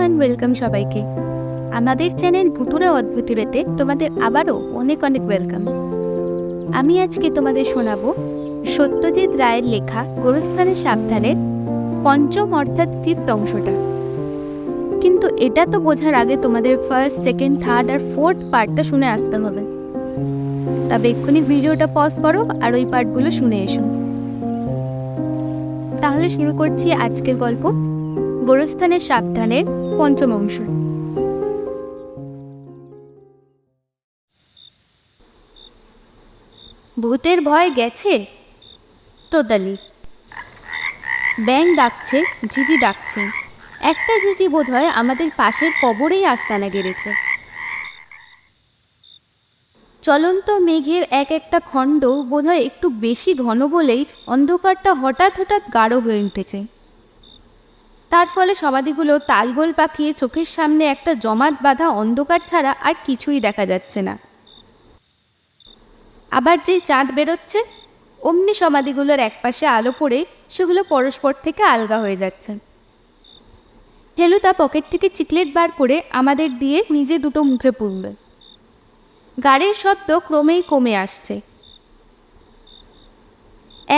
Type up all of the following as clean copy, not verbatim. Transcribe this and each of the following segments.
And welcome সবাইকে আমাদের channel ভুতুরে অদ্ভুতুরেতে তোমাদের আবারও অনেক অনেক ওয়েলকাম। আমি আজকে তোমাদের শোনাবো সত্যজিৎ রায়ের লেখা গোরস্থানের সাবধানের পঞ্চম অর্থাৎ 5th অংশটা। কিন্তু এটা তো বোঝার আগে তোমাদের ফার্স্ট, সেকেন্ড, থার্ড আর 4th পার্টটা শুনে আসতে হবে। তবে এক্ষুনি ভিডিওটা পজ করো আর ওই পার্টগুলো শুনে এসো। তাহলে শুরু করছি আজকের গল্প, গোরস্থানের সাবধানের পঞ্চম অংশ। ভূতের ভয় গেছে টোটালি। ব্যাং ডাকছে, ঝিঝি ডাকছে। একটা ঝিঝি বোধ হয় আমাদের পাশের কবরেই আস্তানা গেড়েছে। চলন্ত মেঘের এক একটা খণ্ড বোধ হয় একটু বেশি ঘন বলেই অন্ধকারটা হঠাৎ হঠাৎ গাঢ় হয়ে উঠেছে। তার ফলে সমাধিগুলো তালগোল পাকিয়ে চোখের সামনে একটা জমাট বাঁধা অন্ধকার ছাড়া আর কিছুই দেখা যাচ্ছে না। আবার যেই চাঁদ বেরোচ্ছে অমনি সমাধিগুলোর একপাশে আলো পড়ে সেগুলো পরস্পর থেকে আলগা হয়ে যাচ্ছে। ফেলুদা পকেট থেকে চিকলেট বার করে আমাদের দিয়ে নিজে দুটো মুখে পুরবে। গাড়ির শব্দ ক্রমেই কমে আসছে।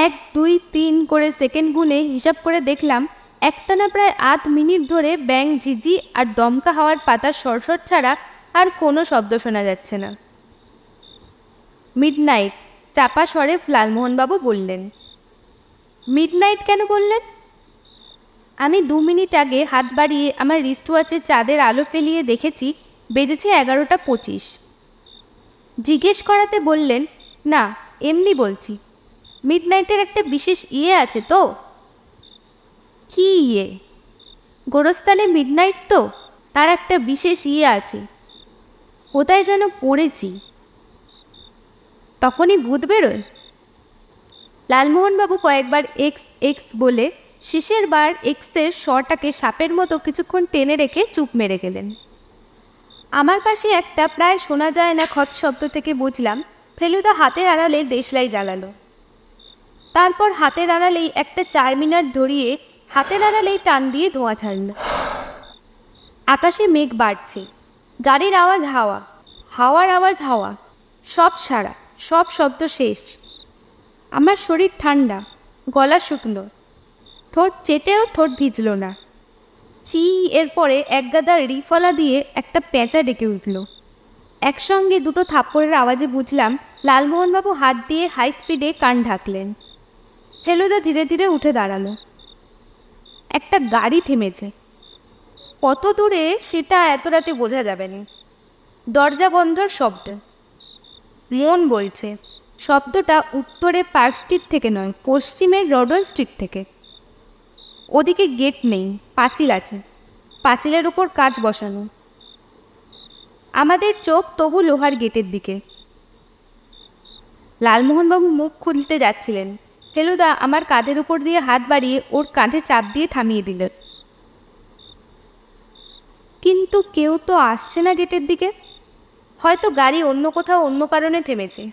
1, 2, 3 করে সেকেন্ড গুনে হিসাব করে দেখলাম একটানা প্রায় 8 মিনিট ধরে ব্যাং, ঝিঝি আর দমকা হাওয়ার পাতার সরসর ছাড়া আর কোনো শব্দ শোনা যাচ্ছে না। মিডনাইট, চাপা স্বরে লালমোহনবাবু বললেন। মিডনাইট কেন বললেন? আমি 2 মিনিট আগে হাত বাড়িয়ে আমার রিস্ট ওয়াচের চাঁদের আলো ফেলিয়ে দেখেছি বেজেছে 11:25। জিজ্ঞেস করাতে বললেন, না এমনি বলছি। মিডনাইটের একটা বিশেষ ইয়ে আছে তো। কি ইয়ে? গোরস্থানে মিডনাইট তো, তার একটা বিশেষ ইয়ে আছে। কোথায় যেন পড়েছি। তখনই ভূত বেরোয়। লালমোহনবাবু কয়েকবার এক্স এক্স বলে শেষের বার এক্সের স্বরটাকে সাপের মতো কিছুক্ষণ টেনে রেখে চুপ মেরে গেলেন। আমার পাশে একটা প্রায় শোনা যায় না খত শব্দ থেকে বুঝলাম ফেলুদা হাতের আড়ালে দেশলাই জ্বালালো। তারপর হাতের আড়ালেই একটা 4 মিনিট ধরিয়ে হাতের আড়ালেই টান দিয়ে ধোঁয়া ছাড়ল। আকাশে মেঘ বাড়ছে, গাড়ির আওয়াজ হাওয়া, হাওয়ার আওয়াজ হাওয়া, সব সারা, সব শব্দ শেষ। আমার শরীর ঠান্ডা, গলা শুকনো, ঠোঁট চেটেও ঠোঁট ভিজল না। চি এরপরে একগাদা রিফলা দিয়ে একটা পেঁচা ডেকে উঠল। একসঙ্গে দুটো থাপ্পড়ের আওয়াজে বুঝলাম লালমোহনবাবু হাত দিয়ে হাই স্পিডে কান ঢাকলেন। ফেলুদা ধীরে ধীরে উঠে দাঁড়ালো। একটা গাড়ি থেমেছে। কত দূরে সেটা এত রাতে বোঝা যাবে না। দরজা বন্ধর শব্দ। মন বলছে শব্দটা উত্তরে পার্ক স্ট্রিট থেকে নয়, পশ্চিমের রডন স্ট্রিট থেকে। ওদিকে গেট নেই, পাঁচিল আছে, পাঁচিলের উপর কাঁচ বসানো। আমাদের চোখ তবু লোহার গেটের দিকে। লালমোহনবাবু মুখ খুলতে যাচ্ছিলেন। ফেলুদা আমার কাঁধের উপর দিয়ে হাত বাড়িয়ে ওর কাঁধে চাপ দিয়ে থামিয়ে দিলেন। কিন্তু কেউ তো আসছে না গেটের দিকে। হয়তো গাড়ি অন্য কোথাও অন্য কারণে থেমেছে।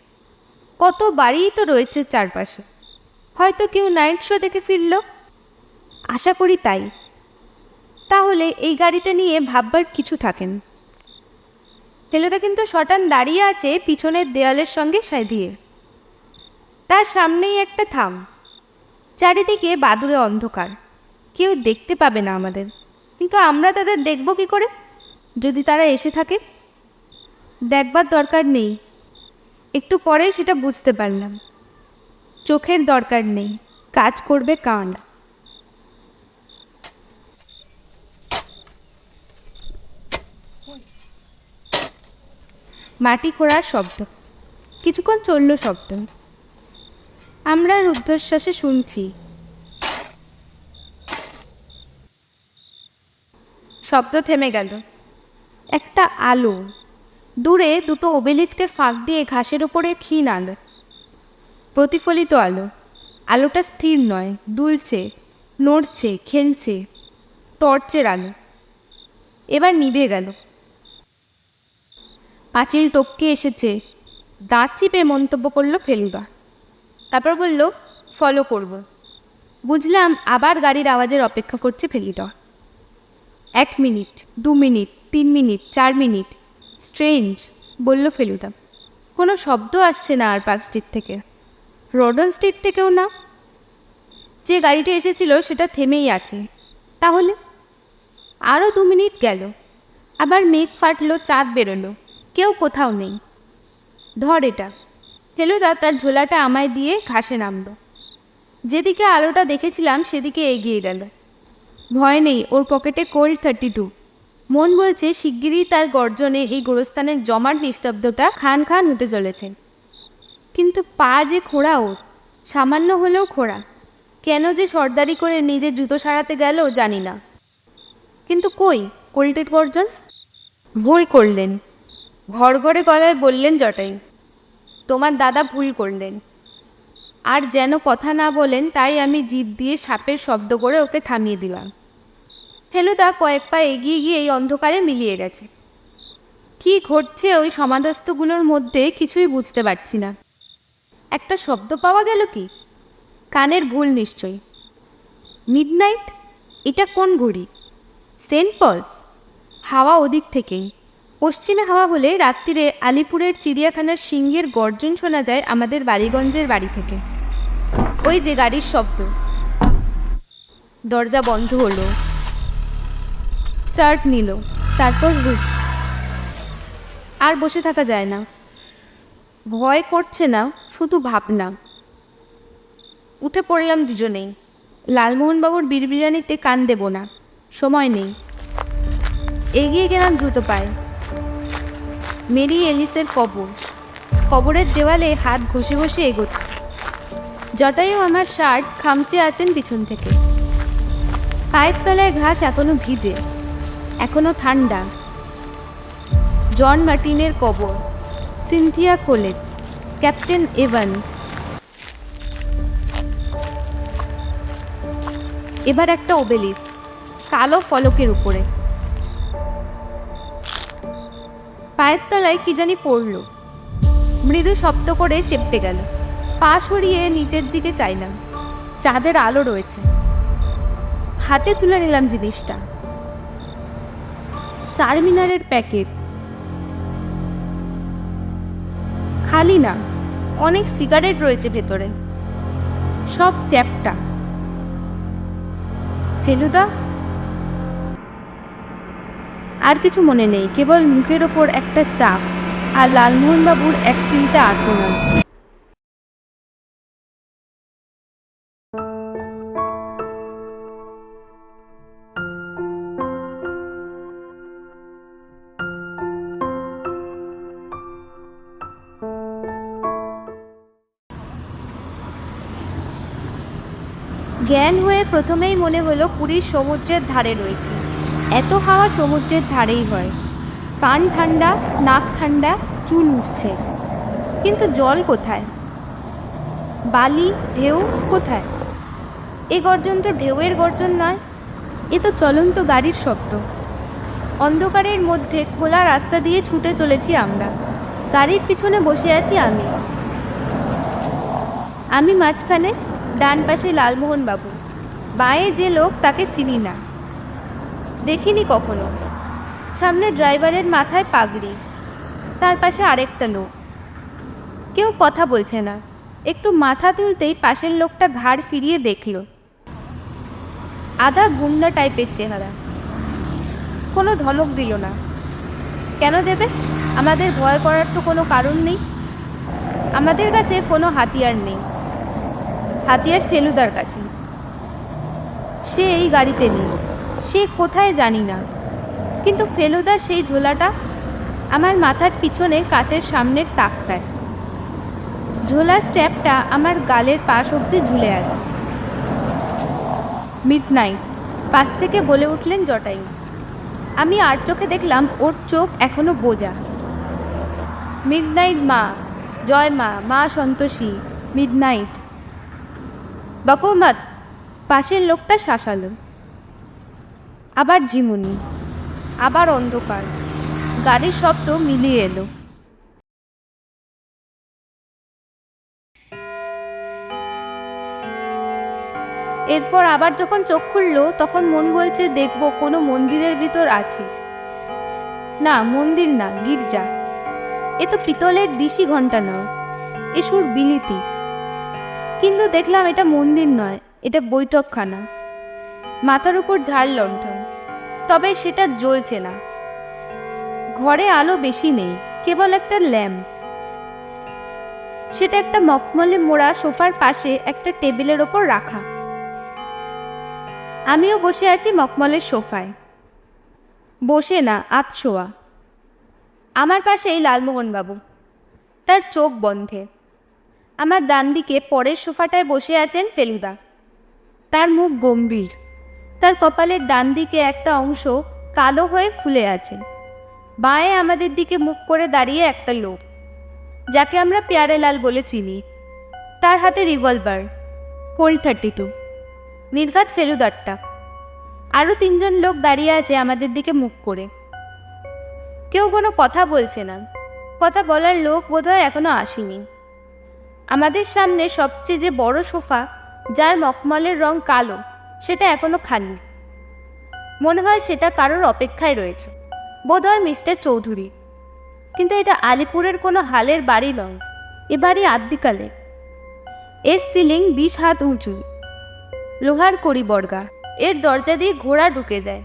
কত বাড়িই তো রয়েছে চারপাশে। হয়তো কেউ নাইট শো দেখে ফিরল। আশা করি তাই। তাহলে এই গাড়িটা নিয়ে ভাববার কিছু থাকেন। ফেলুদা কিন্তু শটান দাঁড়িয়ে আছে পিছনের দেয়ালের সঙ্গে সাঁধিয়ে। তার সামনেই একটা থাম। চারিদিকে বাদুড়ে অন্ধকার। কেউ দেখতে পাবে না আমাদের, কিন্তু আমরা তাদের দেখব কি করে যদি তারা এসে থাকে? দেখবার দরকার নেই, একটু পরেই সেটা বুঝতে পারলাম। চোখের দরকার নেই, কাজ করবে কান। মাটি খোঁড়ার শব্দ। কিছুক্ষণ চলল শব্দ। আমরা রুদ্ধশ্বাসে শুনছি। শব্দ থেমে গেল। একটা আলো, দূরে দুটো ওবেলিস্কের ফাঁক দিয়ে ঘাসের ওপরে ক্ষীণ আলো, প্রতিফলিত আলো। আলোটা স্থির নয়, দুলছে, নড়ছে, খেলছে। টর্চের আলো। এবার নিভে গেল। পাঁচিল টপকে এসেছে, দাঁত চিপে মন্তব্য করলো ফেলুদা। তারপর বলল, ফলো করব। বুঝলাম আবার গাড়ির আওয়াজের অপেক্ষা করছে Feluda. 1 minute, 2 minute, 3 minute, 4 minute. Strange, বলল ফেলুদা। কোনো শব্দ আসছে না আর পার্ক স্ট্রিট থেকে, রোডন স্ট্রিট থেকেও না। যে গাড়িটা এসেছিল সেটা থেমেই আছে। তাহলে আরও 2 মিনিট গেল, আবার মেঘ ফাটলো, চাঁদ বেরোলো, কেউ কোথাও নেই। ধর এটা। ফেলুদা তার ঝোলাটা আমায় দিয়ে ঘাসে নামল। যেদিকে আলোটা দেখেছিলাম সেদিকে এগিয়ে গেল। ভয় নেই, ওর পকেটে কোল্ড 32। মন বলছে শিগগিরই তার গর্জনে এই গোরস্থানের জমাট নিস্তব্ধতা খান খান হতে চলেছে। কিন্তু পা যে খোঁড়া ওর, সামান্য হলেও খোঁড়া। কেন যে সর্দারি করে নিজের জুতো সারাতে গেল জানি না। কিন্তু কই কোল্টের গর্জন? ভুল করলেন, ঘড়ঘড়ে গলায় বললেন জটায়ু। তোমার দাদা ভুল করলেন। আর যেন কথা না বলেন তাই আমি জিভ দিয়ে সাপের শব্দ করে ওকে থামিয়ে দিলাম। ফেলুদা কয়েক পা এগিয়ে গিয়ে এই অন্ধকারে মিলিয়ে গেছে। কি ঘটছে ওই সমাধস্থগুলোর মধ্যে কিছুই বুঝতে পারছি না। একটা শব্দ পাওয়া গেল কি? কানের ভুল নিশ্চয়ই। মিডনাইট? এটা কোন ঘড়ি? Saint Paul's? হাওয়া ওদিক থেকেই। পশ্চিমে হাওয়া হলে রাত্রিরে আলিপুরের চিড়িয়াখানার সিংহের গর্জন শোনা যায় আমাদের বাড়িগঞ্জের বাড়ি থেকে। ওই যে গাড়ির শব্দ। দরজা বন্ধ হলো, স্টার্ট নিল, তারপর হুস। আর বসে থাকা যায় না। ভয় করছে না, শুধু ভাবনা। উঠে পড়লাম দুজনেই। লালমোহনবাবুর বিড়বিড়ানিতে কান দেব না, সময় নেই। এগিয়ে গেলাম দ্রুত পায়ে। মেরি এলিসের কবর। কবরের দেওয়ালে হাত ঘষে ঘষে এগোচ্ছে। জটায়ু আমার শার্ট খামচে আছেন পিছন থেকে। পায়ের তলায় ঘাস এখনো ভিজে, এখনো ঠান্ডা। জন মার্টিনের কবর, সিনথিয়া কোলেট, ক্যাপ্টেন এভান্স। এবার একটা ওবেলিস, কালো ফলকের উপরে। পায়ের তলায় কি জানি পড়ল, মৃদু শব্দ করে চেপটে গেল। পা সরিয়ে নিচের দিকে চাইলাম, চাঁদের আলো রয়েছে। হাতে তুলে নিলাম জিনিসটা। চারমিনারের প্যাকেট। খালি না, অনেক সিগারেট রয়েছে ভেতরে, সব চ্যাপ্টা। ফেলুদা? আর কিছু মনে নেই, কেবল মুখের ওপর একটা চাপ আর লালমোহনবাবুর এক চিলতে আর্তনাদ। জ্ঞান হয়ে প্রথমেই মনে হলো পুরীর সমুদ্রের ধারে রয়েছে। এত হাওয়া সমুদ্রের ধারেই হয়। কান ঠান্ডা, নাক ঠান্ডা, চুল উঠছে। কিন্তু জল কোথায়? বালি, ঢেউ কোথায়? এ গর্জন তো ঢেউয়ের গর্জন নয়, এ তো চলন্ত গাড়ির শব্দ। অন্ধকারের মধ্যে খোলা রাস্তা দিয়ে ছুটে চলেছি আমরা। গাড়ির পিছনে বসে আছি আমি মাঝখানে, ডান পাশে লালমোহনবাবু, বাঁয়ে যে লোক তাকে চিনি না, দেখিনি কখনো। সামনে ড্রাইভারের মাথায় পাগড়ি, তার পাশে আরেকটা লোক। কেউ কথা বলছে না। একটু মাথা তুলতেই পাশের লোকটা ঘাড় ফিরিয়ে দেখল। আধা গুন্ডা টাইপের চেহারা। কোনো ধমক দিল না। কেন দেবে? আমাদের ভয় করার তো কোনো কারণ নেই। আমাদের কাছে কোনো হাতিয়ার নেই। হাতিয়ার ফেলুদার কাছে। সে এই গাড়িতে নেই, সে কোথায় জানি না। কিন্তু ফেলুদা সেই ঝোলাটা আমার মাথার পিছনে কাচের সামনের তাকটায়। ঝোলা স্ট্র্যাপটা আমার গালের পাশ অবধি ঝুলে আছে। মিডনাইট, পাশ থেকে বলে উঠলেন জটায়ু। আমি আর চোখে দেখলাম ওর চোখ এখনো বোঝা। মিডনাইট মা, জয় মা, মা সন্তোষী, মিডনাইট। বকমত, পাশের লোকটা শাসালো। আবার ঝিমুনি, আবার অন্ধকার, গাড়ির শব্দ মিলিয়ে এলো। এরপর আবার যখন চোখ খুললো তখন মন বলছে দেখব কোনো মন্দিরের ভিতর আছে। না, মন্দির না, গির্জা। এ তো পিতলের দিশি ঘন্টা নয়, এ সুর বিলিতি। কিন্তু দেখলাম এটা মন্দির নয়, এটা বৈঠকখানা। মাথার উপর ঝাড় লণ্ঠন, তবে সেটা জ্বলছে না। ঘরে আলো বেশি নেই, কেবল একটা ল্যাম্প। সেটা একটা মখমলে মোড়া সোফার পাশে একটা টেবিলের ওপর রাখা। আমিও বসে আছি মখমলের সোফায়, বসে না, আধশোয়া। আমার পাশেই লালমোহনবাবু, তার চোখ বন্ধে। আমার ডান দিকে পরের সোফাটায় বসে আছেন ফেলুদা, তার মুখ গম্ভীর। তার কপালের ডান দিকে একটা অংশ কালো হয়ে ফুলে আছে। বাঁয়ে আমাদের দিকে মুখ করে দাঁড়িয়ে একটা লোক, যাকে আমরা প্যারেলাল বলে চিনি। তার হাতে রিভলভার, কোল্ট 32, নির্ঘাত ফেলুদারটা। আরও 3 জন লোক দাঁড়িয়ে আছে আমাদের দিকে মুখ করে। কেউ কোনো কথা বলছে না, কথা বলার লোক বোধহয় এখনো আসেনি। আমাদের সামনে সবচেয়ে যে বড় সোফা, যার মখমলের রং কালো, সেটা এখনো খালি। মনে হয় সেটা কারোর অপেক্ষায় রয়েছে, বোধহয় মিস্টার চৌধুরী। কিন্তু এটা আলিপুরের কোনো হালের বাড়ি নয়, এ বাড়ি আদ্যিকালে। এর সিলিং 20 হাত উঁচু, লোহার কড়িবর্গা। এর দরজা দিয়ে ঘোড়া ঢুকে যায়।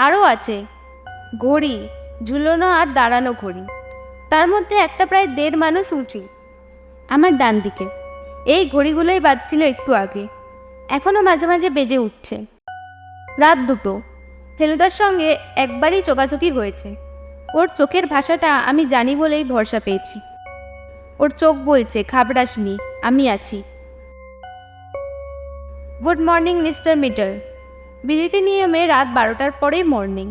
আরও আছে ঘড়ি, ঝুলোনো আর দাঁড়ানো ঘড়ি। তার মধ্যে একটা প্রায় 1.5 মানুষ উঁচু, আমার ডান দিকে। এই ঘড়িগুলোই বাজছিল একটু আগে, এখনও মাঝে মাঝে বেজে উঠছে। রাত 2টো। ফেলুদার সঙ্গে একবারই চোখাচোখি হয়েছে। ওর চোখের ভাষাটা আমি জানি বলেই ভরসা পেয়েছি। ওর চোখ বলছে, ঘাবড়াসনি, আমি আছি। Good morning mister Meter. বিলিতি নিয়মে রাত 12টার পরেই মর্নিং।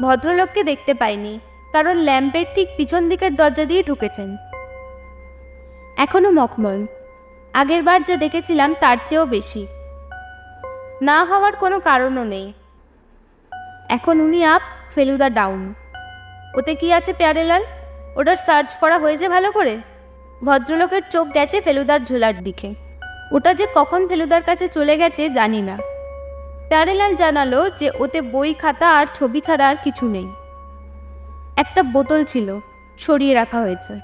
ভদ্রলোককে দেখতে পাইনি, কারণ ল্যাম্পের ঠিক পিছন দিকের দরজা দিয়ে ঢুকেছেন। এখনো মখমল, আগের বার যা দেখেছিলাম তার চেয়েও বেশি। না হওয়ার কোনো কারণও নেই। এখন উনি আপ, ফেলুদা ডাউন। ওতে কি আছে প্যারেলাল? ওটা সার্চ করা হয়েছে ভালো করে? ভদ্রলোকের চোখ গেছে ফেলুদার ঝোলার দিকে। ওটা যে কখন ফেলুদার কাছে চলে গেছে জানি না। প্যারেলাল জানালো যে ওতে বই খাতা আর ছবি ছাড়া আর কিছু নেই। একটা বোতল ছিল, সরিয়ে রাখা হয়েছে।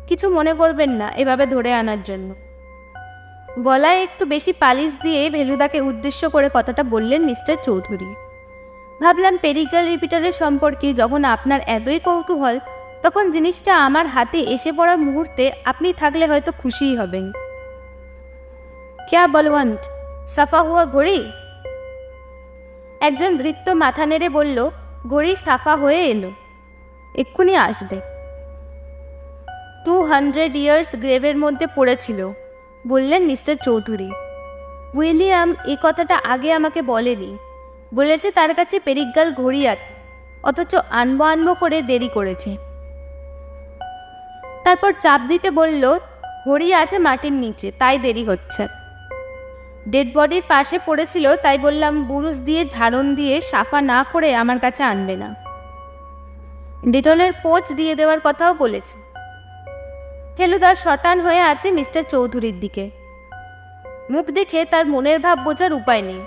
কিছু মনে করবেন না এভাবে ধরে আনার জন্য। গলায় একটু বেশি পালিশ দিয়ে ফেলুদাকে উদ্দেশ্য করে কথাটা বললেন মিস্টার চৌধুরী। ভাবলাম পেরিক্যাল রিপিটারের সম্পর্কে যখন আপনার এতই কৌতূহল, তখন জিনিসটা আমার হাতে এসে পড়ার মুহূর্তে আপনি থাকলে হয়তো খুশিই হবেন। ক্যা বলবন্ত, সাফা হুয়া ঘড়ি? একজন ভৃত্য মাথা নেড়ে বলল, ঘড়ি সাফা হয়ে এলো, এক্ষুনি আসবে। 200 ইয়ার্স গ্রেভের মধ্যে পড়েছিল, বললেন মিস্টার চৌধুরী। উইলিয়াম এই কথাটা আগে আমাকে বলেনি। বলেছে তার কাছে পেরিক্যাল ঘড়ি আছে, অথচ আনবো করে দেরি করেছে। তারপর চাপ দিতে বলল, ঘড়ি আছে মাটির নিচে, তাই দেরি হচ্ছে। ডেড বডির পাশে পড়েছিল, তাই বললাম বুরুশ দিয়ে ঝাড়ন দিয়ে সাফা না করে আমার কাছে আনবে না। ডেটলের পোঁচ দিয়ে দেওয়ার কথাও বলেছে। ফেলুদার শটান হয়ে আছে মিস্টার চৌধুরীর দিকে। মুখ দেখে তার মনের ভাব বোঝার উপায় নেই।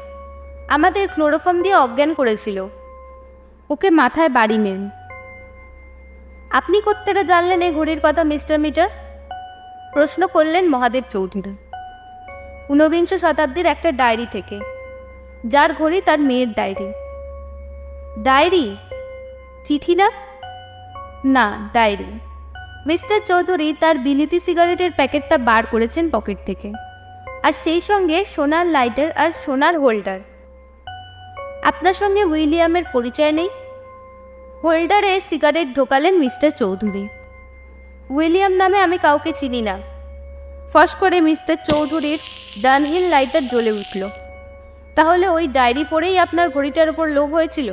আমাদের ক্লোরোফর্ম দিয়ে অজ্ঞান করেছিল। ওকে মাথায় বাড়ি মেন। আপনি কোত্থেকে জানলেন এই ঘড়ির কথা মিস্টার মিটার? প্রশ্ন করলেন মহাদেব চৌধুরী। 19 শতাব্দীর একটা ডায়েরি থেকে, যার ঘড়ি তার মেয়ের ডায়েরি। ডায়েরি? চিঠি না? না, ডায়েরি। মিস্টার চৌধুরী তার বিলিতি সিগারেটের প্যাকেটটা বার করেছেন পকেট থেকে, আর সেই সঙ্গে সোনার লাইটার আর সোনার হোল্ডার। আপনার সঙ্গে উইলিয়ামের পরিচয় নেই? হোল্ডারে সিগারেট ঢোকালেন মিস্টার চৌধুরী। উইলিয়াম নামে আমি কাউকে চিনি না। ফস করে মিস্টার চৌধুরীর ডানহিল লাইটার জ্বলে উঠল। তাহলে ওই ডায়েরি পড়েই আপনার ঘড়িটার উপর লোভ হয়েছিল?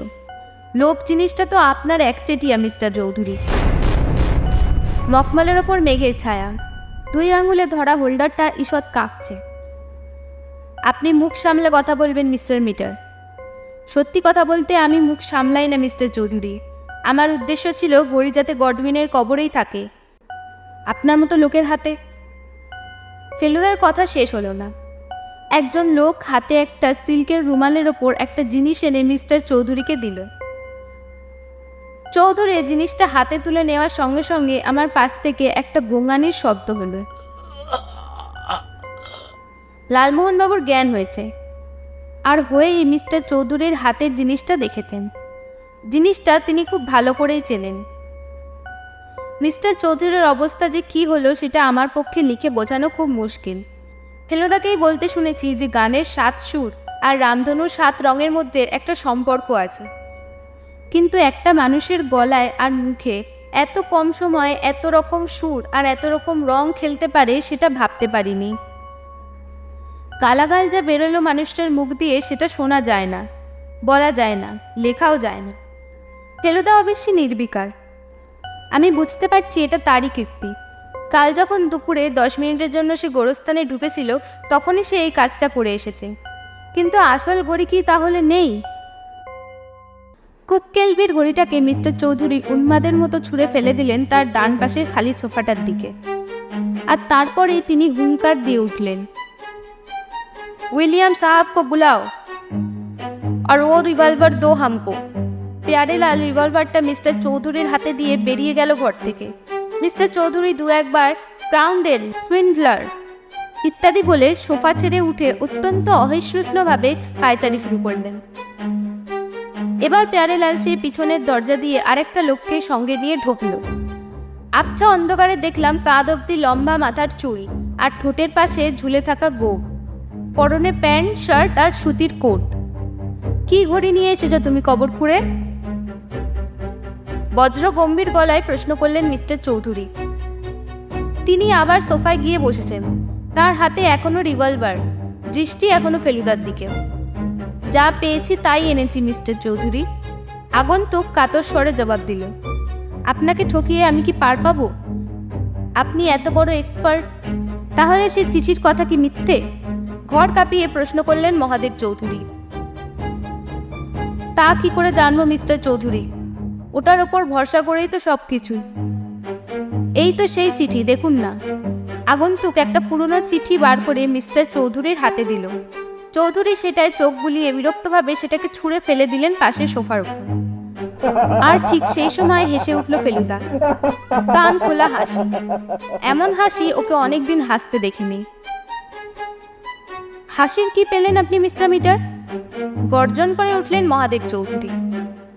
লোভ জিনিসটা তো আপনার একচেটিয়া মিস্টার চৌধুরী। মখমলের ওপর মেঘের ছায়া, 2 আঙুলে ধরা হোল্ডারটা ঈষৎ কাঁপছে। আপনি মুখ সামলে কথা বলবেন মিস্টার মিটার। সত্যি কথা বলতে আমি মুখ সামলাই না মিস্টার চৌধুরী। আমার উদ্দেশ্য ছিল ঘড়ি যাতে গডউইনের কবরেই থাকে, আপনার মতো লোকের হাতে। ফেলুদার কথা শেষ হলো না। একজন লোক হাতে একটা সিল্কের রুমালের ওপর একটা জিনিস এনে মিস্টার চৌধুরীকে দিল। চৌধুরী জিনিসটা হাতে তুলে নেওয়ার সঙ্গে সঙ্গে আমার পাশ থেকে একটা গোঙানির শব্দ হলো। লালমোহনবাবুর জ্ঞান হয়েছে, আর হয়েই মিস্টার চৌধুরীর হাতের জিনিসটা দেখেছেন। জিনিসটা তিনি খুব ভালো করেই চেনেন। মিস্টার চৌধুরীর অবস্থা যে কী হলো সেটা আমার পক্ষে লিখে বোঝানো খুব মুশকিল। ফেলুদাকেই বলতে শুনেছি যে গানের 7 সুর আর রামধনুর 7 রঙের মধ্যে একটা সম্পর্ক আছে, কিন্তু একটা মানুষের গলায় আর মুখে এত কম সময়ে এত রকম সুর আর এত রকম রং খেলতে পারে সেটা ভাবতে পারিনি। গালাগাল যা বেরোলো মানুষটার মুখ দিয়ে সেটা শোনা যায় না, বলা যায় না, লেখাও যায় না। ফেলুদা অবশ্যই নির্বিকার। আমি বুঝতে পারছি এটা তারই কীর্তি। কাল যখন দুপুরে 10 মিনিটের জন্য সে গোরস্থানে ঢুকেছিল তখনই সে এই কাজটা করে এসেছে, কিন্তু আসল ঘড়ি কি তাহলে নেই? কুককেলভির ঘড়িটাকে মিস্টার চৌধুরী উন্মাদের মতো ছুঁড়ে ফেলে দিলেন তার ডান পাশের খালি সোফাটার দিকে, আর তারপরেই তিনি হুঙ্কার দিয়ে উঠলেন, विलियम साहब को बुलाओ और वो रिवॉल्वर दो हमको। प्यारेलाल रिवॉल्वरটা মিস্টার চৌধুরীর হাতে দিয়ে বেরিয়ে গেল ঘর থেকে। মিস্টার চৌধুরী 2-1 বার স্কাউন্ডেল, সুইন্ডলার ইত্যাদি বলে সোফা ছেড়ে উঠে অত্যন্ত অহিষ্ণুভাবে পায়চারি শুরু করলেন। এবার প্যারেলাল সেই পিছনের দরজা দিয়ে আরেকটা লোককে সঙ্গে নিয়ে ঢুকল। আবছা অন্ধকারে দেখলাম কাঁধ অব্দি লম্বা মাথার চুল আর ঠোঁটের পাশে ঝুলে থাকা গোঁফ, পরনে প্যান্ট, শার্ট আর সুতির কোট। কি ঘড়ি নিয়ে এসেছো তুমি কবর খুঁড়ে? বজ্র গম্ভীর গলায় প্রশ্ন করলেন মিস্টার চৌধুরী। তিনি আবার সোফায় গিয়ে বসেছেন, তার হাতে এখনো রিভলভার, দৃষ্টি এখনো ফেলুদার দিকে। যা পেয়েছি তাই এনেছি মিস্টার চৌধুরী। আগন্তুক কাতর স্বরে জবাব দিল। আপনাকে ঠকিয়ে আমি কি পার পাবো? আপনি এত বড় এক্সপার্ট, তাহলে সে চিঠির কথা কি মিথ্যে? ঘর কাঁপিয়ে প্রশ্ন করলেন মহাদেব চৌধুরী। তা কি করে জানবো মিস্টার চৌধুরী? ওটার ওপর ভরসা করেই তো সব কিছু। এই তো সেই চিঠি, দেখুন না। আগন্তুক একটা পুরনো চিঠি বার করে মিস্টার চৌধুরীর হাতে দিল। চৌধুরী সেটায় চোখ বুলিয়ে বিরক্তভাবে সেটাকে ছুঁড়ে ফেলে দিলেন পাশের সোফার উপর। আর ঠিক সেই সময় হেসে উঠল ফেলুদা, কান খোলা হাসি। এমন হাসি ওকে অনেকদিন হাসতে দেখিনি। হাসির কি পেলেন আপনি মিস্টার মিটার? গর্জন করে উঠলেন মহাদেব চৌধুরী।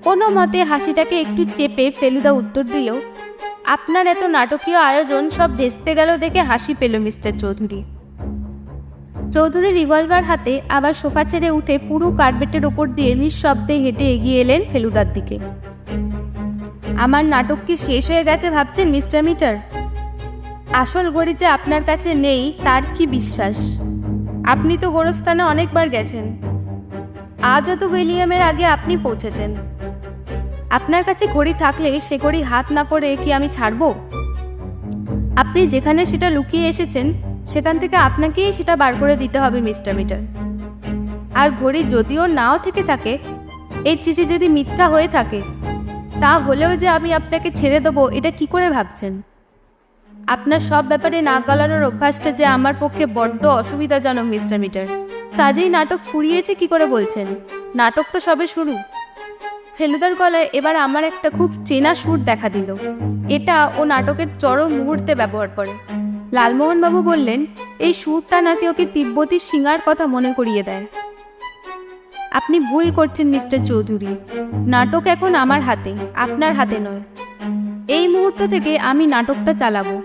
কোনো মতে হাসিটাকে একটু চেপে ফেলুদা উত্তর দিল, আপনার এত নাটকীয় আয়োজন সব ভেস্তে গেল দেখে হাসি পেল মিস্টার চৌধুরী। চৌধুরী রিভলভার হাতে আবার সোফা ছেড়ে উঠে পুরো কার্পেটের ওপর দিয়ে নিঃশব্দে হেঁটে এগিয়ে এলেন ফেলুদার দিকে। আমার নাটক কি শেষ হয়ে গেছে ভাবছেন মিস্টার মিটার? আসল ঘড়ি যে আপনার কাছে নেই তার কি বিশ্বাস? আপনি তো গোরস্থানে অনেকবার গেছেন, আজও তো উইলিয়ামের আগে আপনি পৌঁছেছেন। আপনার কাছে ঘড়ি থাকলে সে ঘড়ি হাত না করে কি আমি ছাড়ব? আপনি যেখানে সেটা লুকিয়ে এসেছেন সেখান থেকে আপনাকেই সেটা বার করে দিতে হবে মিস্টার মিটার। আর ঘড়ি যদিও নাও থেকে থাকে, এই চিঠি যদি মিথ্যা হয়ে থাকে, তা হলেও যে আমি আপনাকে ছেড়ে দেবো এটা কি করে ভাবছেন? আপনার সব ব্যাপারে নাক গলানোর অভ্যাসটা যে আমার পক্ষে বড্ড অসুবিধাজনক মিস্টার মিটার। কাজেই নাটক ফুরিয়েছে কি করে বলছেন? নাটক তো সবে শুরু। ফেলুদার গলায় এবার আমার একটা খুব চেনা সুর দেখা দিল। এটা ও নাটকের চরম মুহূর্তে ব্যবহার করে। লালমোহনবাবু বললেন, এই সুরটা নাকি ওকে তিব্বতী সিঙ্গার কথা মনে করিয়ে দেয়। আপনি ভুল করছেন মিস্টার চৌধুরী। নাটক এখন আমার হাতে, আপনার হাতে নয়। এই মুহূর্ত থেকে আমি নাটকটা চালাবো।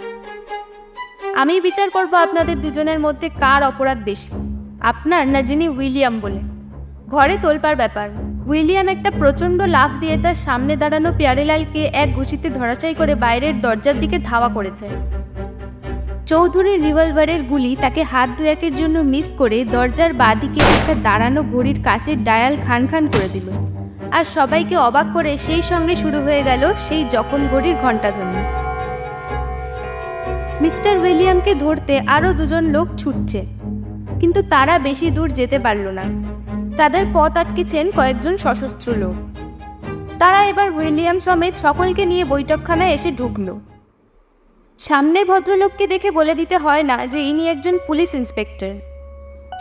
আমি বিচার করব আপনাদের দুজনের মধ্যে কার অপরাধ বেশি, আপনার না যিনি উইলিয়াম বলে। ঘরে তোলপার ব্যাপার। উইলিয়াম একটা প্রচণ্ড লাফ দিয়ে তার সামনে দাঁড়ানো প্যারেলালকে এক ঘুষিতে ধরাশায়ী করে বাইরের দরজার দিকে ধাওয়া করেছে। চৌধুরীর রিভলভারের গুলি তাকে হাত দুয়েকের জন্য মিস করে দরজার বাঁদিকে একটা দাঁড়ানো ঘড়ির কাচের ডায়াল খান খান করে দিল। আর সবাইকে অবাক করে সেই সঙ্গে শুরু হয়ে গেল সেই যখন ঘড়ির ঘণ্টাধ্বনি। মিস্টার উইলিয়ামকে ধরতে আরও দুজন লোক ছুটছে, কিন্তু তারা বেশি দূর যেতে পারল না। তাদের পথ আটকেছেন কয়েকজন সশস্ত্র লোক। তারা এবার উইলিয়াম সমেত সকলকে নিয়ে বৈঠকখানায় এসে ঢুকল। সামনের ভদ্রলোককে দেখে বলে দিতে হয় না যে ইনি একজন পুলিশ ইন্সপেক্টর।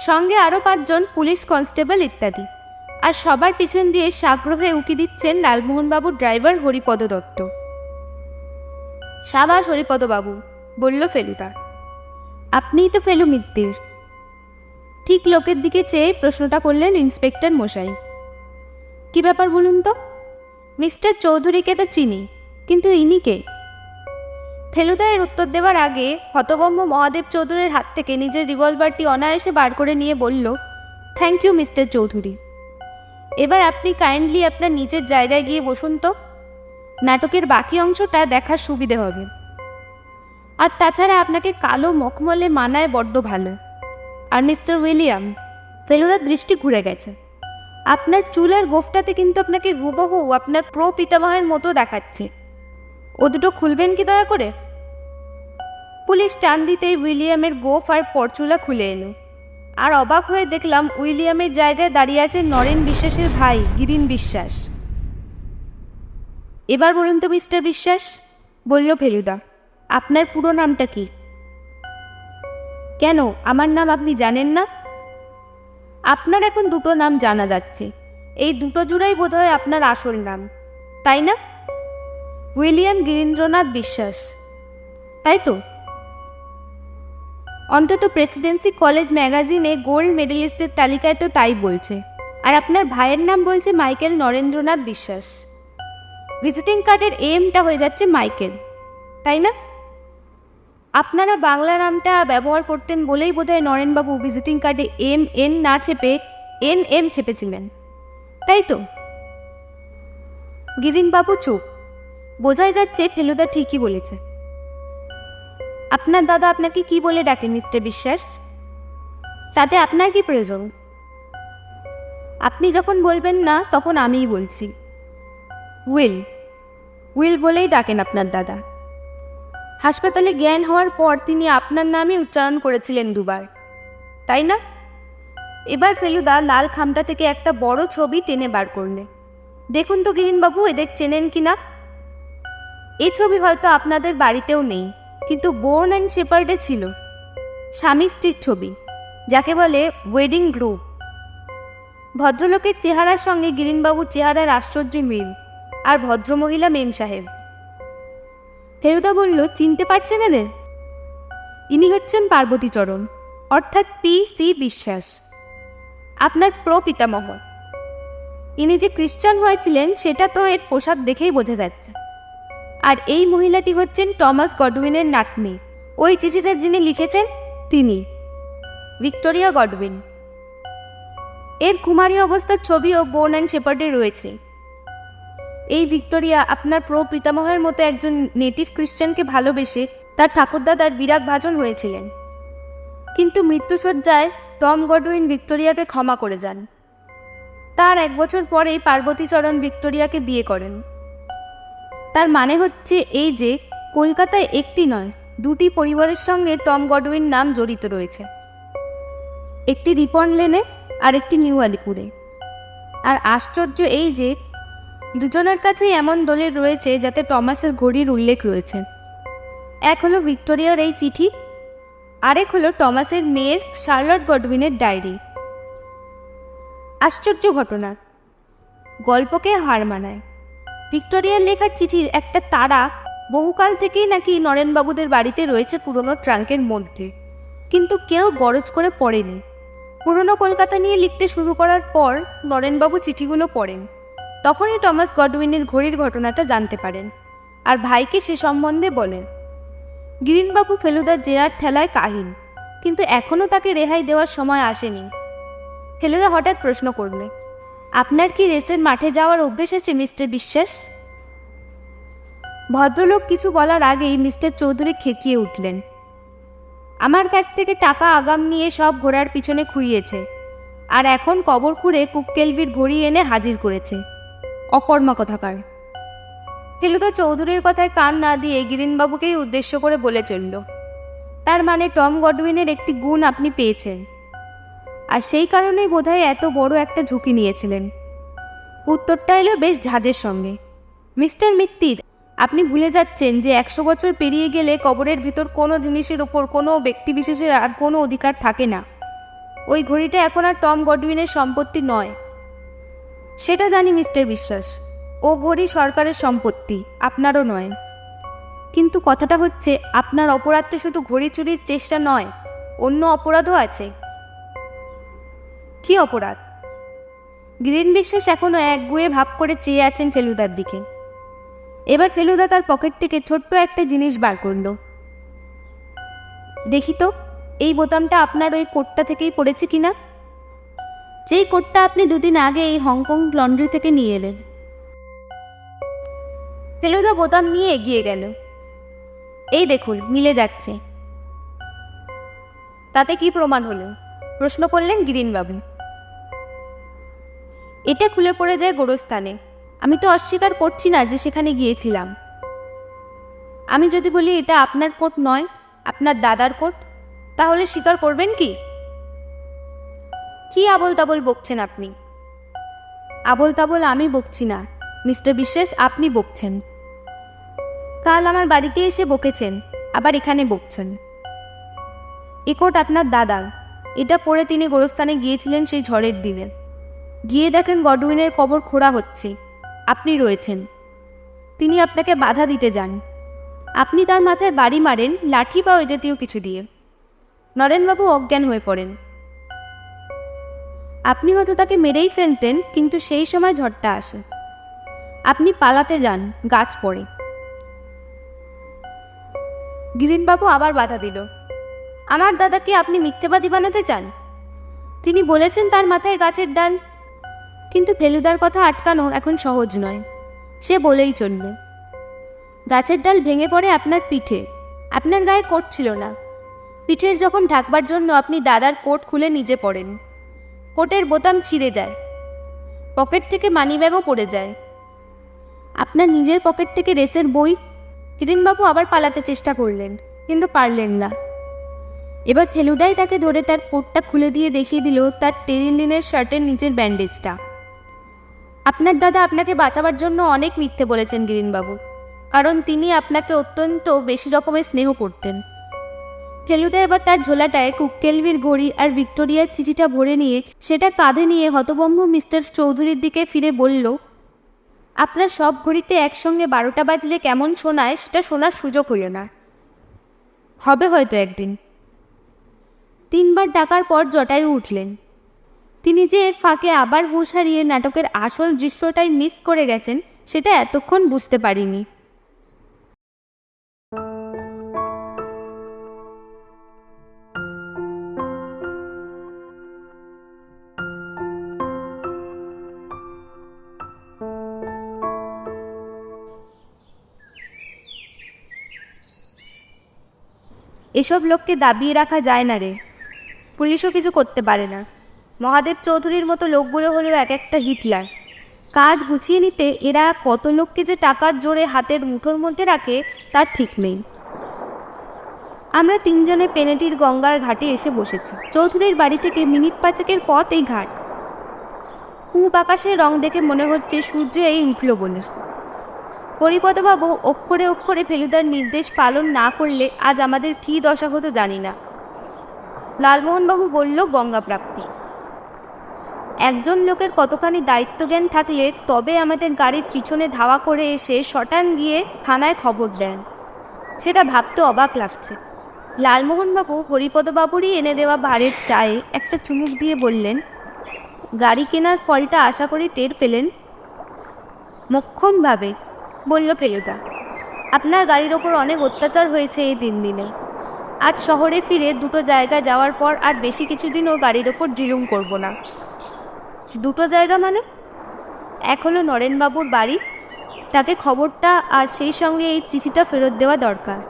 সঙ্গে আরও 5 জন পুলিশ কনস্টেবল ইত্যাদি। আর সবার পিছন দিয়ে সাগ্রহে উকি দিচ্ছেন লালমোহনবাবুর ড্রাইভার হরিপদ দত্ত। সাবাস হরিপদবাবু, বলল ফেলুদা। আপনিই তো ফেলু মিত্তির। ঠিক লোকের দিকে চেয়ে প্রশ্নটা করলেন ইন্সপেক্টর মশাই। কি ব্যাপার বলুন তো? মিস্টার চৌধুরীকে তো চিনি, কিন্তু ইনি কে? ফেলুদা এর উত্তর দেওয়ার আগে হতভম্ব মহাদেব চৌধুরীর হাত থেকে নিজের রিভলভারটি অনায়াসে বার করে নিয়ে বলল, থ্যাংক ইউ মিস্টার চৌধুরী। এবার আপনি কাইন্ডলি আপনার নিজের জায়গায় গিয়ে বসুন তো, নাটকের বাকি অংশটা দেখার সুবিধে হবে। আর তাছাড়া আপনাকে কালো মখমলে মানায় বড্ড ভালো। আর মিস্টার উইলিয়াম, ফেলুদার দৃষ্টি ঘুরে গেছে, আপনার চুল আর গোফটাতে কিন্তু আপনাকে হুবহু আপনার পিতামহের মতো দেখাচ্ছে। ও দুটো খুলবেন কি দয়া করে? পুলিশ টান দিতেই উইলিয়ামের গোফ আর পরচুলা খুলে এলো, আর অবাক হয়ে দেখলাম উইলিয়ামের জায়গায় দাঁড়িয়ে আছে নরেন বিশ্বাসের ভাই গিরিন বিশ্বাস। এবার বলুন তো মিস্টার বিশ্বাস, বলল ফেলুদা, আপনার পুরো নামটা কি? কেন, আমার নাম আপনি জানেন না? আপনার এখন দুটো নাম জানা যাচ্ছে, এই দুটো জুড়াই বোধহয় আপনার আসল নাম, তাই না? উইলিয়াম গিরীন্দ্রনাথ বিশ্বাস, তাই তো? অন্তত প্রেসিডেন্সি কলেজ ম্যাগাজিনে গোল্ড মেডেলিস্টের তালিকায় তো তাই বলছে। আর আপনার ভাইয়ের নাম বলছে মাইকেল নরেন্দ্রনাথ বিশ্বাস। ভিজিটিং কার্ডের এমটা হয়ে যাচ্ছে মাইকেল, তাই না? আপনারা বাংলা নামটা ব্যবহার করতেন বলেই বোধহয় নরেনবাবু ভিজিটিং কার্ডে এন না ছেপে এম ছেপেছিলেন, তাই তো? গিরিনবাবু চুপ। বোঝাই যাচ্ছে ফেলুদা ঠিকই বলেছে। আপনার দাদা আপনাকে কি বলে ডাকেন মিস্টার বিশ্বাস? তাতে আপনার কি প্রয়োজন? আপনি যখন বলবেন না তখন আমিই বলছি। উইল বলেই ডাকেন আপনার দাদা। হাসপাতালে জ্ঞান হওয়ার পর তিনি আপনার নামই উচ্চারণ করেছিলেন 2 বার, তাই না? এবার ফেলুদা লাল খামটা থেকে একটা বড় ছবি টেনে বার করলে। দেখুন তো গিরিনবাবু, এদের চেনেন কি না? এই ছবি হয়তো আপনাদের বাড়িতেও নেই, কিন্তু বোর্ন অ্যান্ড শেপার্ডে ছিল। স্বামী স্ত্রীর ছবি, যাকে বলে ওয়েডিং গ্রুপ। ভদ্রলোকের চেহারার সঙ্গে গিরিনবাবুর চেহারার আশ্চর্য মিল, আর ভদ্রমহিলা মেম সাহেব। ফেলুদা বলল, চিনতে পারছেন এদের? ইনি হচ্ছেন পার্বতীচরণ, অর্থাৎ P.C. বিশ্বাস, আপনার প্রপিতামহ। ইনি যে খ্রিস্টান হয়েছিলেন সেটা তো এর পোশাক দেখেই বোঝা যাচ্ছে। আর এই মহিলাটি হচ্ছেন টমাস গডউইনের নাতনি, ওই চিঠিটা যিনি লিখেছেন তিনি, ভিক্টোরিয়া গডউইন। এর কুমারী অবস্থার ছবিও বোর্ন অ্যান্ড শেপার্ডে রয়েছে। এই ভিক্টোরিয়া আপনার প্রপিতামহের মতো একজন নেটিভ খ্রিস্টানকে ভালোবেসে তার ঠাকুরদাদার বিরাগ ভাজন হয়েছিলেন, কিন্তু মৃত্যুশয্যায় টম গডউইন ভিক্টোরিয়াকে ক্ষমা করে যান। তার 1 বছর পরেই পার্বতীচরণ ভিক্টোরিয়াকে বিয়ে করেন। তার মানে হচ্ছে এই যে কলকাতায় একটি নয়, 2টি পরিবারের সঙ্গে টম গডউইন নাম জড়িত রয়েছে, একটি রিপন লেনে আর একটি নিউ আলিপুরে। আর আশ্চর্য এই যে দুজনের কাছেই এমন দলিল রয়েছে যাতে টমাসের ঘড়ির উল্লেখ রয়েছে। এক হলো ভিক্টোরিয়ার এই চিঠি, আরেক হলো টমাসের মেয়ের শার্লট গডউইনের ডায়েরি। আশ্চর্য ঘটনা, গল্পকে হার মানায়। ভিক্টোরিয়ার লেখা চিঠির একটা তারা বহুকাল থেকেই নাকি নরেনবাবুদের বাড়িতে রয়েছে পুরনো ট্রাঙ্কের মধ্যে, কিন্তু কেউ গরজ করে পড়েনি। পুরনো কলকাতা নিয়ে লিখতে শুরু করার পর নরেনবাবু চিঠিগুলো পড়েন, তখনই টমাস গডউইনের ঘড়ির ঘটনাটা জানতে পারেন আর ভাইকে সে সম্বন্ধে বলেন। গিরিনবাবু ফেলুদার জেরার ঠেলায় কাহিল, কিন্তু এখনও তাকে রেহাই দেওয়ার সময় আসেনি। ফেলুদা হঠাৎ প্রশ্ন করলে, আপনার কি রেসের মাঠে যাওয়ার অভ্যেস আছে মিস্টার বিশ্বাস? ভদ্রলোক কিছু বলার আগেই মিস্টার চৌধুরী খেকিয়ে উঠলেন, আমার কাছ থেকে টাকা আগাম নিয়ে সব ঘোড়ার পিছনে খুইয়েছে, আর এখন কবর খুঁড়ে কুককেলভির ঘড়ি এনে হাজির করেছে, অকর্মা কথাকার। ফেলুদা চৌধুরীর কথায় কান না দিয়ে গিরিনবাবুকেই উদ্দেশ্য করে বলে চলল, তার মানে টম গডউইনের একটি গুণ আপনি পেয়েছেন, আর সেই কারণেই বোধহয় এত বড় একটা ঝুঁকি নিয়েছিলেন। উত্তরটা এলো বেশ ঝাঁজের সঙ্গে। মিস্টার মিত্তির, আপনি ভুলে যাচ্ছেন যে 100 বছর পেরিয়ে গেলে কবরের ভিতর কোনো জিনিসের ওপর কোনো ব্যক্তিবিশেষের আর কোনো অধিকার থাকে না। ওই ঘড়িটা এখন আর টম গডউইনের সম্পত্তি নয়। সেটা জানি মিস্টার বিশ্বাস, ও ঘড়ি সরকারের সম্পত্তি, আপনারও নয়। কিন্তু কথাটা হচ্ছে, আপনার অপরাধ তো শুধু ঘড়ি চুরির চেষ্টা নয়, অন্য অপরাধও আছে। কি অপরাধ? গ্রিন বিশ্বাস এখনও একগুঁয়ে ভাব করে চেয়ে আছেন ফেলুদার দিকে। এবার ফেলুদা তার পকেট থেকে ছোট্ট একটা জিনিস বার করল। দেখি তো, এই বোতামটা আপনার ওই কোটটা থেকেই পড়েছে কিনা, যেই কোটটা আপনি দুদিন আগে এই হংকং লন্ড্রি থেকে নিয়ে এলেন। ফেলুদা বোতাম নিয়ে এগিয়ে গেল। এই দেখুন, মিলে যাচ্ছে। তাতে কি প্রমাণ হলো? প্রশ্ন করলেন গিরিনবাবু। এটা খুলে পড়ে যায় গোরস্থানে। আমি তো অস্বীকার করছি না যে সেখানে গিয়েছিলাম। আমি যদি বলি এটা আপনার কোট নয়, আপনার দাদার কোট, তাহলে স্বীকার করবেন কি? কি আবোল তাবোল বকছেন আপনি? আবোল তাবোল আমি বকছি না মিস্টার বিশ্বাস, আপনি বকছেন। কাল আমার বাড়িতে এসে বকেছেন, আবার এখানে বকছেন। এ কোট আপনার দাদার। এটা পরে তিনি গোরস্থানে গিয়েছিলেন সেই ঝড়ের দিনে। গিয়ে দেখেন গডউইনের কবর খোঁড়া হচ্ছে, আপনি রয়েছেন। তিনি আপনাকে বাধা দিতে যান। আপনি তার মাথায় বাড়ি মারেন, লাঠি বা ওই জাতীয় কিছু দিয়ে। নরেনবাবু অজ্ঞান হয়ে পড়েন। আপনি হয়তো তাকে মেরেই ফেলতেন, কিন্তু সেই সময় ঝড়টা আসে। আপনি পালাতে যান, গাছ পড়ে। গিরিনবাবু আবার বাধা দিল। আমার দাদাকে আপনি মিথ্যেবাদী বানাতে চান? তিনি বলেছেন তার মাথায় গাছের ডাল। কিন্তু ফেলুদার কথা আটকানো এখন সহজ নয়, সে বলেই চলবে। গাছের ডাল ভেঙে পড়ে আপনার পিঠে। আপনার গায়ে কোট ছিল না। পিঠের যখন ঢাকবার জন্য আপনি দাদার কোট খুলে নিজে পড়েন। কোটের বোতাম ছিঁড়ে যায়, পকেট থেকে মানিব্যাগও পড়ে যায়। আপনার নিজের পকেট থেকে রেসের বই। কিরিনবাবু আবার পালাতে চেষ্টা করলেন, কিন্তু পারলেন না। এবার ফেলুদাই তাকে ধরে তার কোটটা খুলে দিয়ে দেখিয়ে দিল তার টেরিলিনের শার্টের নিচের ব্যান্ডেজটা। আপনার দাদা আপনাকে বাঁচাবার জন্য অনেক মিথ্যে বলেছেন গিরিনবাবু, কারণ তিনি আপনাকে অত্যন্ত বেশি রকমের স্নেহ করতেন। ফেলুদা এবার তার ঝোলাটায় কুককেলভির ঘড়ি আর ভিক্টোরিয়ার চিঠিটা ভরে নিয়ে সেটা কাঁধে নিয়ে হতভম্ব মিস্টার চৌধুরীর দিকে ফিরে বলল, আপনার সব ঘড়িতে একসঙ্গে 12টা বাজলে কেমন শোনায় সেটা শোনার সুযোগ হইল না। হবে হয়তো একদিন। 3বার ডাকার পর জটায়ু উঠলেন। তিনি যে এর ফাঁকে আবার হুঁশ হারিয়ে নাটকের আসল দৃশ্যটাই মিস করে গেছেন, সেটা এতক্ষণ বুঝতে পারিনি। এসব লোককে দাবিয়ে রাখা যায় না রে, পুলিশও কিছু করতে পারে না। মহাদেব চৌধুরীর মতো লোকগুলো হলেও এক একটা হিটলার। কাজ গুছিয়ে নিতে এরা কত লোককে যে টাকার জোরে হাতের মুঠোর মধ্যে রাখে তার ঠিক নেই। আমরা 3 জনে পেনেটির গঙ্গার ঘাটে এসে বসেছি। চৌধুরীর বাড়ি থেকে মিনিট 5-এর পথ এই ঘাট। পূব আকাশের রং দেখে মনে হচ্ছে সূর্য এই উঠল বলে। হরিপদবাবু অক্ষরে অক্ষরে ফেলুদার নির্দেশ পালন না করলে আজ আমাদের কী দশা হতো জানি না। লালমোহনবাবু বলল, গঙ্গা প্রাপ্তি। একজন লোকের কতখানি দায়িত্বজ্ঞান থাকলে তবে আমাদের গাড়ির পিছনে ধাওয়া করে এসে শটান গিয়ে থানায় খবর দেন, সেটা ভাবতে অবাক লাগছে। লালমোহনবাবু হরিপদবাবুরই এনে দেওয়া ভাঁড়ের চায়ে একটা চুমুক দিয়ে বললেন, গাড়ি কেনার ফলটা আশা করি টের পেলেন? মোক্ষমভাবে, বলল ফেলুদা। আপনার গাড়ির ওপর অনেক অত্যাচার হয়েছে এই 3 দিনে। আজ শহরে ফিরে 2টো জায়গায় যাওয়ার পর আর বেশি কিছুদিনও গাড়ির ওপর জুলুম করব না। 2টো জায়গা মানে? এক হলো নরেনবাবুর বাড়ি, তাকে খবরটা আর সেই সঙ্গে এই চিঠিটা ফেরত দেওয়া দরকার।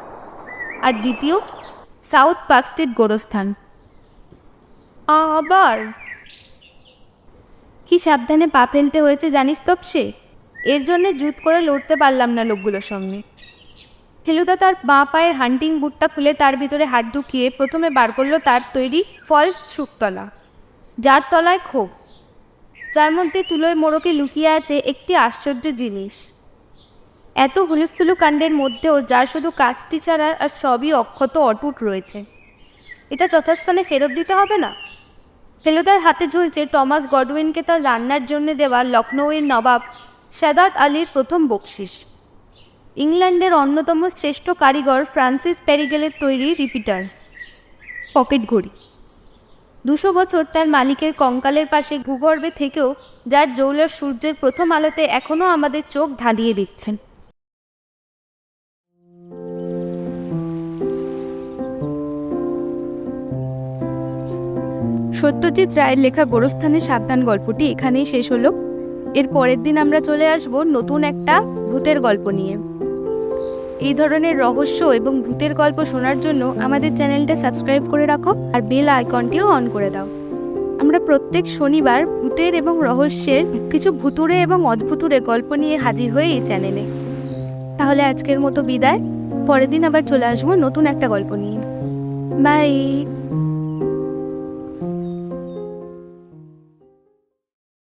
আর দ্বিতীয়, সাউথ পার্ক স্ট্রিট গোরস্থান। আবার কি সাবধানে পা ফেলতে হয়েছে জানিস তপসে? এর জন্যে জুত করে লড়তে পারলাম না লোকগুলোর সঙ্গে। ফেলুদা তার বাঁ পায়ের হান্টিং বুটটা খুলে তার ভিতরে হাত ঢুকিয়ে প্রথমে বার করলো তার তৈরি ফলস শুকতলা, যার তলায় খোপ, যার মধ্যে তুলোয় মোড়কে লুকিয়ে আছে একটি আশ্চর্য জিনিস। এত হুলস্থুলু কাণ্ডের মধ্যেও যার শুধু কাজটি ছাড়া আর সবই অক্ষত অটুট রয়েছে। এটা যথাস্থানে ফেরত দিতে হবে না? ফেলুদার হাতে ঝুলছে টমাস গডউইনকে তার রান্নার জন্য দেওয়া লখনৌয়ের নবাব সাদাত আলীর প্রথম বকশিস। ইংল্যান্ডের অন্যতম শ্রেষ্ঠ কারিগর ফ্রান্সিস প্যারিগেলের তৈরি রিপিটার পকেট ঘড়ি। 200 বছর তার মালিকের কঙ্কালের পাশে ভূগর্ভে থেকেও যার জৌলর সূর্যের প্রথম আলোতে এখনও আমাদের চোখ ধাঁধিয়ে দিচ্ছেন। সত্যজিৎ রায়ের লেখা গোরস্থানের সাবধান গল্পটি এখানেই শেষ হলো। এর পরের দিন আমরা চলে আসব নতুন একটা ভূতের গল্প নিয়ে। এই ধরনের রহস্য এবং ভূতের গল্প শোনার জন্য আমাদের চ্যানেলটা সাবস্ক্রাইব করে রাখো আর বেল আইকনটিও অন করে দাও। আমরা প্রত্যেক শনিবার ভূতের এবং রহস্যের কিছু ভুতুড়ে এবং অদ্ভুতুড়ে গল্প নিয়ে হাজির হয়ে এই চ্যানেলে। তাহলে আজকের মতো বিদায়, পরের দিন আবার চলে আসবো নতুন একটা গল্প নিয়ে। বাই।